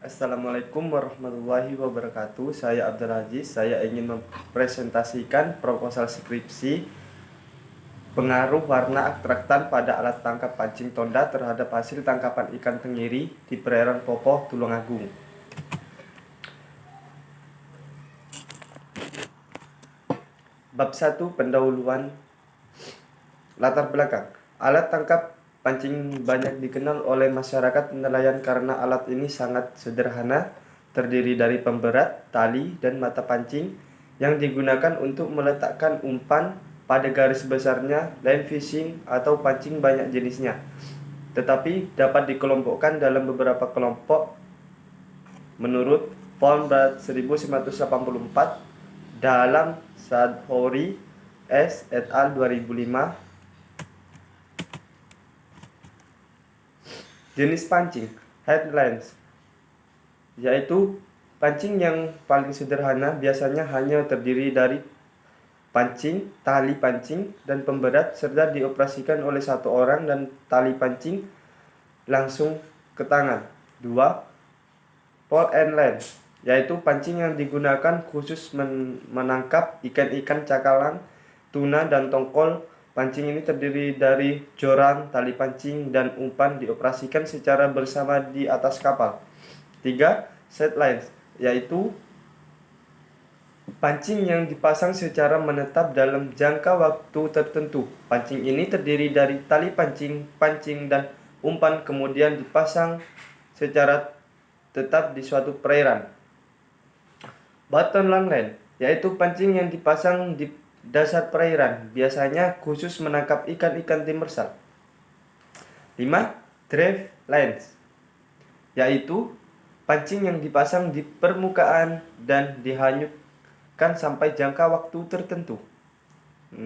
Assalamualaikum warahmatullahi wabarakatuh. Saya Abdul Aziz. Saya ingin mempresentasikan proposal skripsi pengaruh warna atraktan pada alat tangkap pancing tonda terhadap hasil tangkapan ikan tenggiri di perairan Popoh, Tulungagung. Bab 1. Pendahuluan. Latar belakang. Alat tangkap pancing banyak dikenal oleh masyarakat nelayan karena alat ini sangat sederhana, terdiri dari pemberat, tali, dan mata pancing yang digunakan untuk meletakkan umpan pada garis besarnya, line fishing atau pancing banyak jenisnya. Tetapi dapat dikelompokkan dalam beberapa kelompok menurut Von Brad 1984 dalam Sadhori S. et al. 2005. Jenis pancing headlands, yaitu pancing yang paling sederhana, biasanya hanya terdiri dari pancing, tali pancing, dan pemberat, serta dioperasikan oleh satu orang dan tali pancing langsung ke tangan. 2. Pole and line, yaitu pancing yang digunakan khusus menangkap ikan-ikan cakalang, tuna, dan tongkol. Pancing ini terdiri dari joran, tali pancing, dan umpan dioperasikan secara bersama di atas kapal. 3. Set lines, yaitu pancing yang dipasang secara menetap dalam jangka waktu tertentu. Pancing ini terdiri dari tali pancing, pancing, dan umpan kemudian dipasang secara tetap di suatu perairan. Bottom line, yaitu pancing yang dipasang di dasar perairan, biasanya khusus menangkap ikan-ikan demersal. 5. Drift lines, yaitu pancing yang dipasang di permukaan dan dihanyutkan sampai jangka waktu tertentu. 6.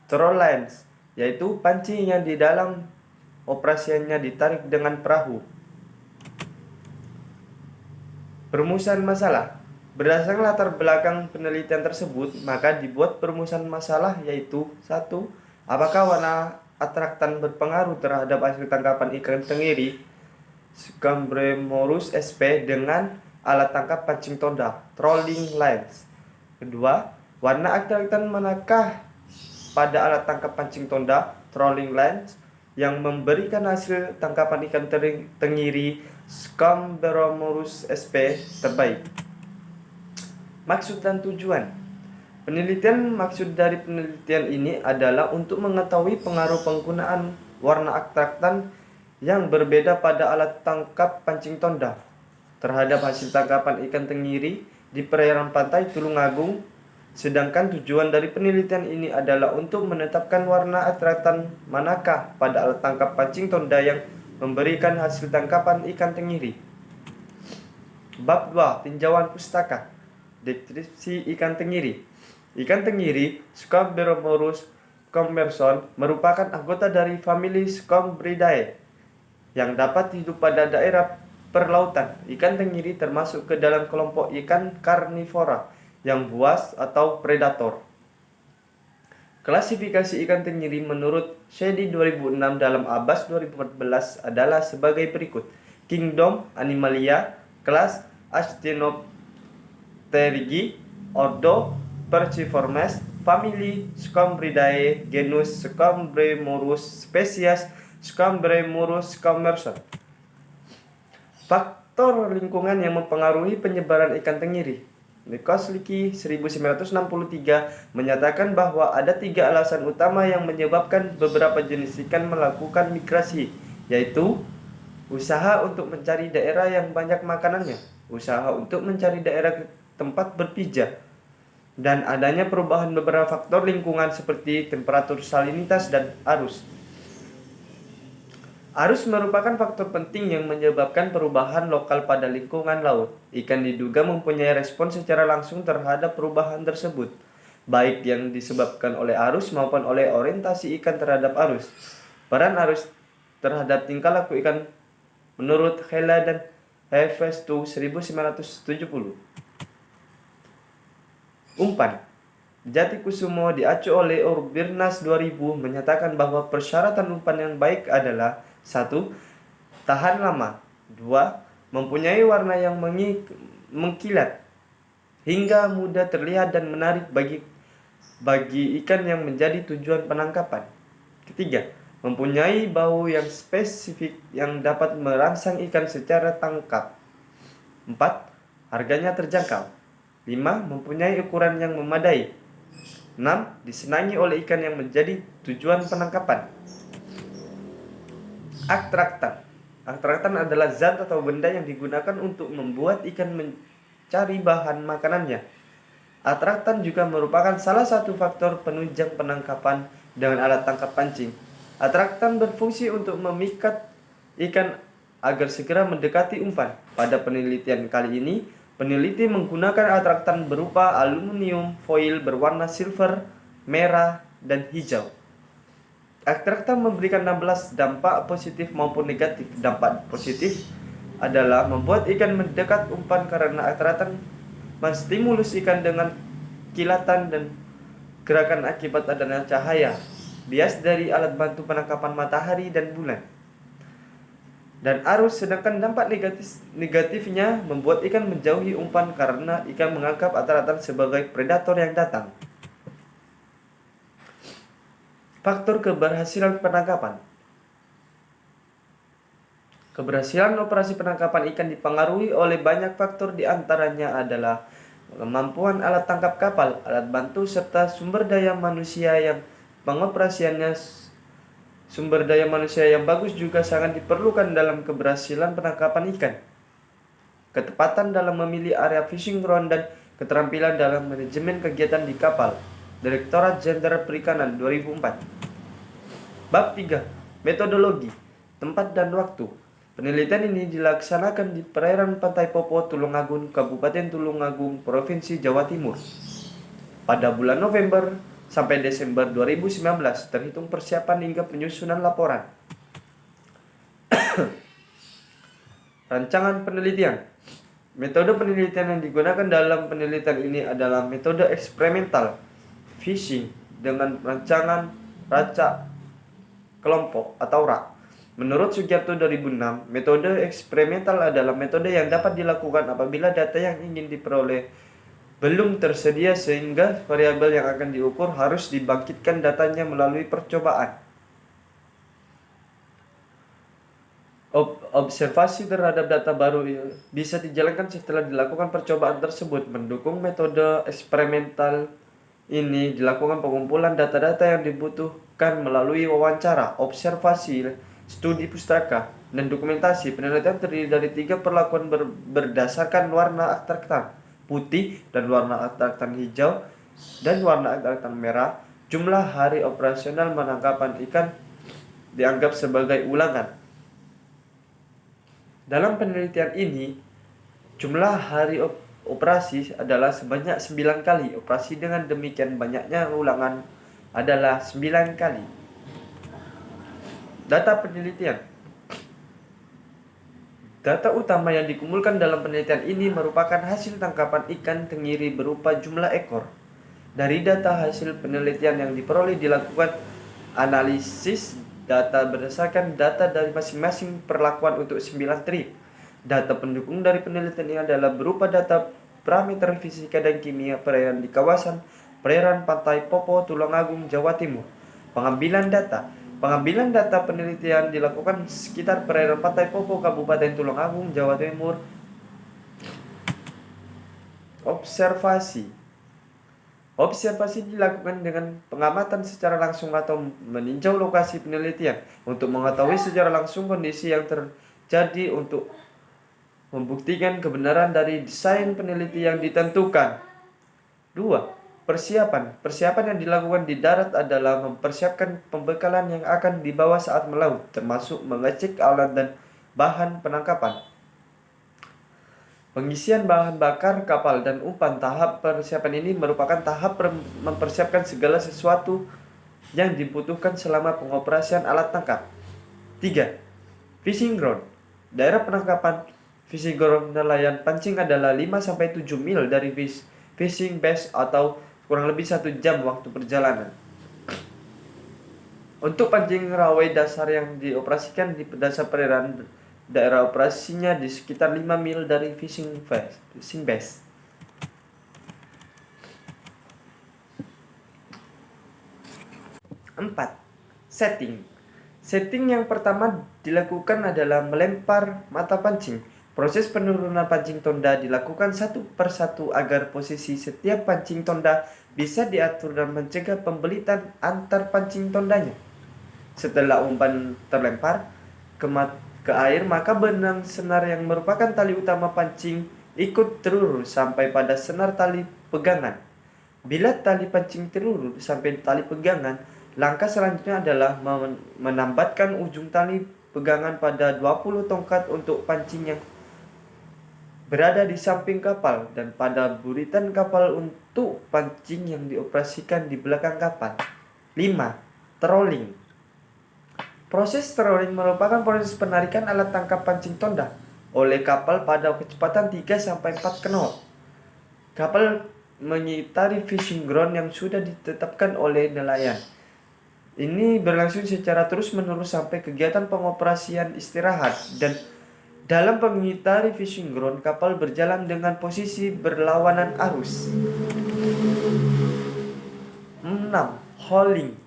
Troll lines, yaitu pancing yang di dalam operasinya ditarik dengan perahu. Perumusan masalah. Berdasarkan latar belakang penelitian tersebut, maka dibuat perumusan masalah, yaitu 1. Apakah warna atraktan berpengaruh terhadap hasil tangkapan ikan tenggiri Scambreumorus sp dengan alat tangkap pancing tonda trolling lines? 2. Warna atraktan manakah pada alat tangkap pancing tonda trolling lines yang memberikan hasil tangkapan ikan tenggiri Scambreumorus sp terbaik? Maksud dan tujuan. Maksud dari penelitian ini adalah untuk mengetahui pengaruh penggunaan warna atraktan yang berbeda pada alat tangkap pancing tonda terhadap hasil tangkapan ikan tenggiri di perairan pantai Tulungagung. Sedangkan tujuan dari penelitian ini adalah untuk menetapkan warna atraktan manakah pada alat tangkap pancing tonda yang memberikan hasil tangkapan ikan tenggiri. Bab 2. Tinjauan pustaka. Deskripsi ikan tenggiri. Ikan tenggiri Scambreumorus commerson merupakan anggota dari famili Scombridae yang dapat hidup pada daerah perlautan. Ikan tenggiri termasuk ke dalam kelompok ikan karnivora yang buas atau predator. Klasifikasi ikan tenggiri menurut Shady 2006 dalam Abbas 2014 adalah sebagai berikut. Kingdom Animalia, kelas Actinopterygii, ordo Perciformes, famili Scombridae, genus Scambreumorus, spesies Scambreumorus commerson. Faktor lingkungan yang mempengaruhi penyebaran ikan tenggiri. Nikolsky 1963 menyatakan bahwa ada 3 alasan utama yang menyebabkan beberapa jenis ikan melakukan migrasi, yaitu usaha untuk mencari daerah yang banyak makanannya, usaha untuk mencari daerah tempat berpijak, dan adanya perubahan beberapa faktor lingkungan seperti temperatur, salinitas, dan arus. Arus merupakan faktor penting yang menyebabkan perubahan lokal pada lingkungan laut. Ikan diduga mempunyai respon secara langsung terhadap perubahan tersebut, baik yang disebabkan oleh arus maupun oleh orientasi ikan terhadap arus. Peran arus terhadap tingkah laku ikan menurut Hela dan Hefestu 1970. Umpan. Jatikusumo diacu oleh Urbirnas 2000 menyatakan bahwa persyaratan umpan yang baik adalah 1. Tahan lama. 2. mempunyai warna yang mengkilat hingga mudah terlihat dan menarik bagi ikan yang menjadi tujuan penangkapan. Ketiga, mempunyai bau yang spesifik yang dapat merangsang ikan secara tangkap. 4. Harganya terjangkau. 5. Mempunyai ukuran yang memadai. 6. Disenangi oleh ikan yang menjadi tujuan penangkapan. Atraktan. Atraktan adalah zat atau benda yang digunakan untuk membuat ikan mencari bahan makanannya. Atraktan juga merupakan salah satu faktor penunjang penangkapan dengan alat tangkap pancing. Atraktan berfungsi untuk memikat ikan agar segera mendekati umpan. Pada penelitian kali ini, peneliti menggunakan atraktan berupa aluminium foil berwarna silver, merah, dan hijau. Atraktan memberikan 16 dampak positif maupun negatif. Dampak positif adalah membuat ikan mendekat umpan karena atraktan menstimulus ikan dengan kilatan dan gerakan akibat adanya cahaya bias dari alat bantu penangkapan matahari dan bulan dan arus. Sedangkan dampak negatifnya membuat ikan menjauhi umpan karena ikan menganggap atraktan sebagai predator yang datang. Faktor keberhasilan penangkapan. Keberhasilan operasi penangkapan ikan dipengaruhi oleh banyak faktor, di antaranya adalah kemampuan alat tangkap kapal, alat bantu, serta sumber daya manusia yang pengoperasiannya. Sumber daya manusia yang bagus juga sangat diperlukan dalam keberhasilan penangkapan ikan. Ketepatan dalam memilih area fishing ground dan keterampilan dalam manajemen kegiatan di kapal. Direktorat Jenderal Perikanan 2004. Bab 3. Metodologi, tempat dan waktu. Penelitian ini dilaksanakan di perairan Pantai Popo, Tulungagung, Kabupaten Tulungagung, Provinsi Jawa Timur. Pada bulan November sampai Desember 2019, terhitung persiapan hingga penyusunan laporan. Rancangan penelitian. Metode penelitian yang digunakan dalam penelitian ini adalah metode eksperimental fishing dengan rancangan racak kelompok atau RAK. Menurut Sugiarto 2006, metode eksperimental adalah metode yang dapat dilakukan apabila data yang ingin diperoleh belum tersedia sehingga variabel yang akan diukur harus dibangkitkan datanya melalui percobaan. Observasi terhadap data baru bisa dijalankan setelah dilakukan percobaan tersebut. Mendukung metode eksperimental ini dilakukan pengumpulan data-data yang dibutuhkan melalui wawancara, observasi, studi pustaka, dan dokumentasi. Penelitian terdiri dari 3 perlakuan berdasarkan warna atraktan putih dan warna atraktan hijau dan warna atraktan merah. Jumlah hari operasional penangkapan ikan dianggap sebagai ulangan. Dalam penelitian ini, jumlah hari operasi adalah sebanyak 9 kali. Operasi dengan demikian banyaknya ulangan adalah 9 kali. Data penelitian. Data utama yang dikumpulkan dalam penelitian ini merupakan hasil tangkapan ikan tenggiri berupa jumlah ekor. Dari data hasil penelitian yang diperoleh dilakukan analisis data berdasarkan data dari masing-masing perlakuan untuk 9 trip. Data pendukung dari penelitian ini adalah berupa data parameter fisika dan kimia perairan di kawasan perairan Pantai Popo, Tulungagung, Jawa Timur. Pengambilan data penelitian dilakukan sekitar perairan Pantai Popo, Kabupaten Tulungagung, Jawa Timur. Observasi dilakukan dengan pengamatan secara langsung atau meninjau lokasi penelitian untuk mengetahui secara langsung kondisi yang terjadi untuk membuktikan kebenaran dari desain peneliti yang ditentukan. 2. Persiapan yang dilakukan di darat adalah mempersiapkan pembekalan yang akan dibawa saat melaut, termasuk mengecek alat dan bahan penangkapan. Pengisian bahan bakar kapal dan umpan. Tahap persiapan ini merupakan tahap mempersiapkan segala sesuatu yang dibutuhkan selama pengoperasian alat tangkap. 3. Fishing ground. Daerah penangkapan fishing ground nelayan pancing adalah 5-7 mil dari fishing base atau kurang lebih 1 jam waktu perjalanan. Untuk pancing rawai dasar yang dioperasikan di dasar perairan daerah operasinya di sekitar 5 mil dari fishing base. 4. Setting. Setting yang pertama dilakukan adalah melempar mata pancing. Proses penurunan pancing tonda dilakukan satu persatu agar posisi setiap pancing tonda bisa diatur dan mencegah pembelitan antar pancing tondanya. Setelah umpan terlempar ke air, maka benang senar yang merupakan tali utama pancing ikut terurur sampai pada senar tali pegangan. Bila tali pancing terurur sampai tali pegangan, langkah selanjutnya adalah menambatkan ujung tali pegangan pada 20 tongkat untuk pancing yang berada di samping kapal dan pada buritan kapal untuk pancing yang dioperasikan di belakang kapal. 5. Trolling. Proses trolling merupakan proses penarikan alat tangkap pancing tonda oleh kapal pada kecepatan 3-4 knot. Kapal mengitari fishing ground yang sudah ditetapkan oleh nelayan. Ini berlangsung secara terus-menerus sampai kegiatan pengoperasian istirahat, dan dalam mengitari fishing ground, kapal berjalan dengan posisi berlawanan arus. 6. Hauling.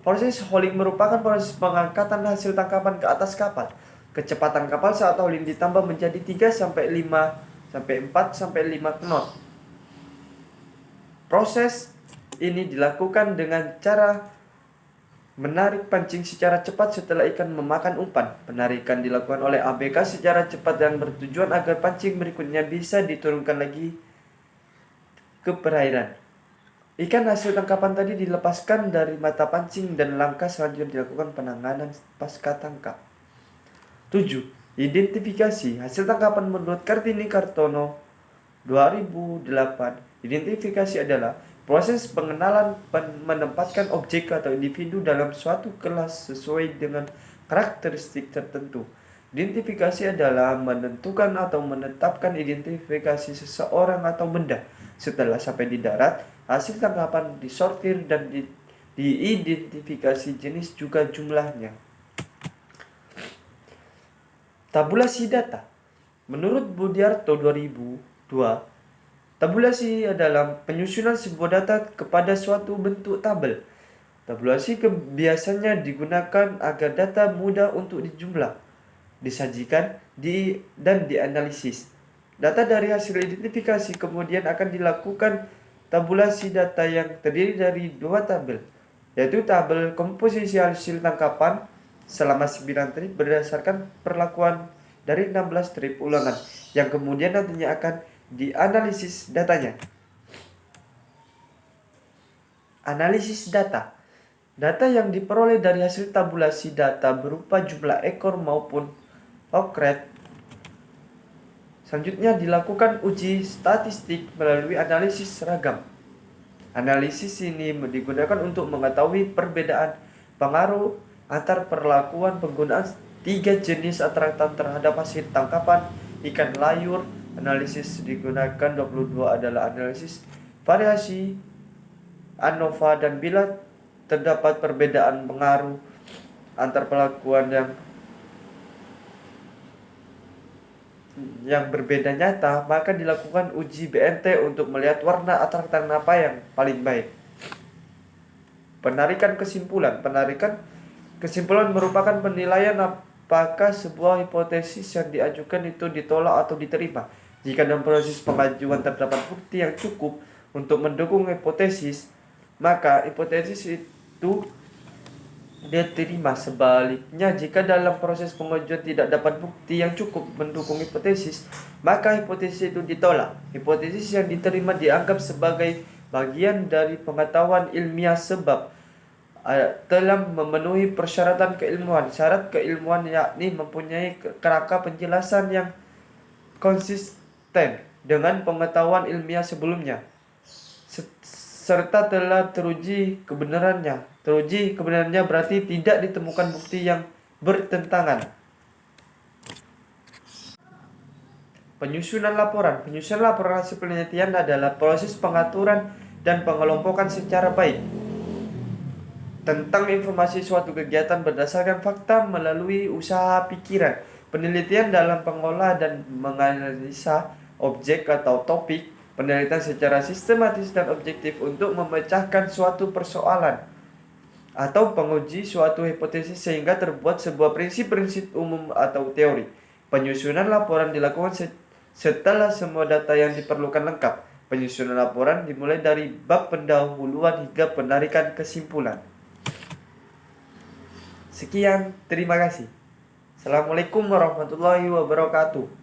Proses hauling merupakan proses pengangkatan hasil tangkapan ke atas kapal. Kecepatan kapal saat hauling ditambah menjadi 4-5 knot. Proses ini dilakukan dengan cara menarik pancing secara cepat setelah ikan memakan umpan. Penarikan dilakukan oleh ABK secara cepat dan bertujuan agar pancing berikutnya bisa diturunkan lagi ke perairan. Ikan hasil tangkapan tadi dilepaskan dari mata pancing dan langkah selanjutnya dilakukan penanganan pasca tangkap. 7. Identifikasi hasil tangkapan menurut Kartini Kartono 2008. Identifikasi adalah proses pengenalan menempatkan objek atau individu dalam suatu kelas sesuai dengan karakteristik tertentu. Identifikasi adalah menentukan atau menetapkan identifikasi seseorang atau benda. Setelah sampai di darat, hasil tangkapan disortir dan diidentifikasi jenis juga jumlahnya. Tabulasi data. Menurut Budiarto 2002, tabulasi adalah penyusunan sebuah data kepada suatu bentuk tabel. Tabulasi biasanya digunakan agar data mudah untuk dijumlah, disajikan, dan dianalisis. Data dari hasil identifikasi kemudian akan dilakukan tabulasi data yang terdiri dari 2 tabel, yaitu tabel komposisi hasil tangkapan selama 9 trip berdasarkan perlakuan dari 16 trip ulangan, yang kemudian nantinya akan dianalisis datanya. Analisis data. Data yang diperoleh dari hasil tabulasi data berupa jumlah ekor maupun hog rate. Selanjutnya dilakukan uji statistik melalui analisis seragam. Analisis ini digunakan untuk mengetahui perbedaan pengaruh antar perlakuan penggunaan 3 jenis atraktan terhadap hasil tangkapan ikan layur. Analisis digunakan 22 adalah analisis variasi ANOVA, dan bila terdapat perbedaan pengaruh antar perlakuan yang berbeda nyata, maka dilakukan uji BNT untuk melihat warna atraktan apa yang paling baik. Penarikan kesimpulan. Penarikan kesimpulan merupakan penilaian apakah sebuah hipotesis yang diajukan itu ditolak atau diterima. Jika dalam proses pengajuan terdapat bukti yang cukup untuk mendukung hipotesis, maka hipotesis itu diterima. Sebaliknya, jika dalam proses pengajuan tidak dapat bukti yang cukup mendukung hipotesis, maka hipotesis itu ditolak. Hipotesis yang diterima dianggap sebagai bagian dari pengetahuan ilmiah sebab telah memenuhi persyaratan keilmuan. Syarat keilmuan yakni mempunyai kerangka penjelasan yang konsisten dengan pengetahuan ilmiah sebelumnya, serta telah teruji kebenarannya. Teruji kebenarannya berarti tidak ditemukan bukti yang bertentangan. Penyusunan laporan. Penyusunan laporan hasil penelitian adalah proses pengaturan dan pengelompokan secara baik tentang informasi suatu kegiatan berdasarkan fakta melalui usaha pikiran, Penelitian dalam pengolah dan menganalisa objek atau topik. Penelitian secara sistematis dan objektif untuk memecahkan suatu persoalan atau penguji suatu hipotesis sehingga terbuat sebuah prinsip-prinsip umum atau teori. Penyusunan laporan dilakukan setelah semua data yang diperlukan lengkap. Penyusunan laporan dimulai dari bab pendahuluan hingga penarikan kesimpulan. Sekian, terima kasih. Assalamualaikum warahmatullahi wabarakatuh.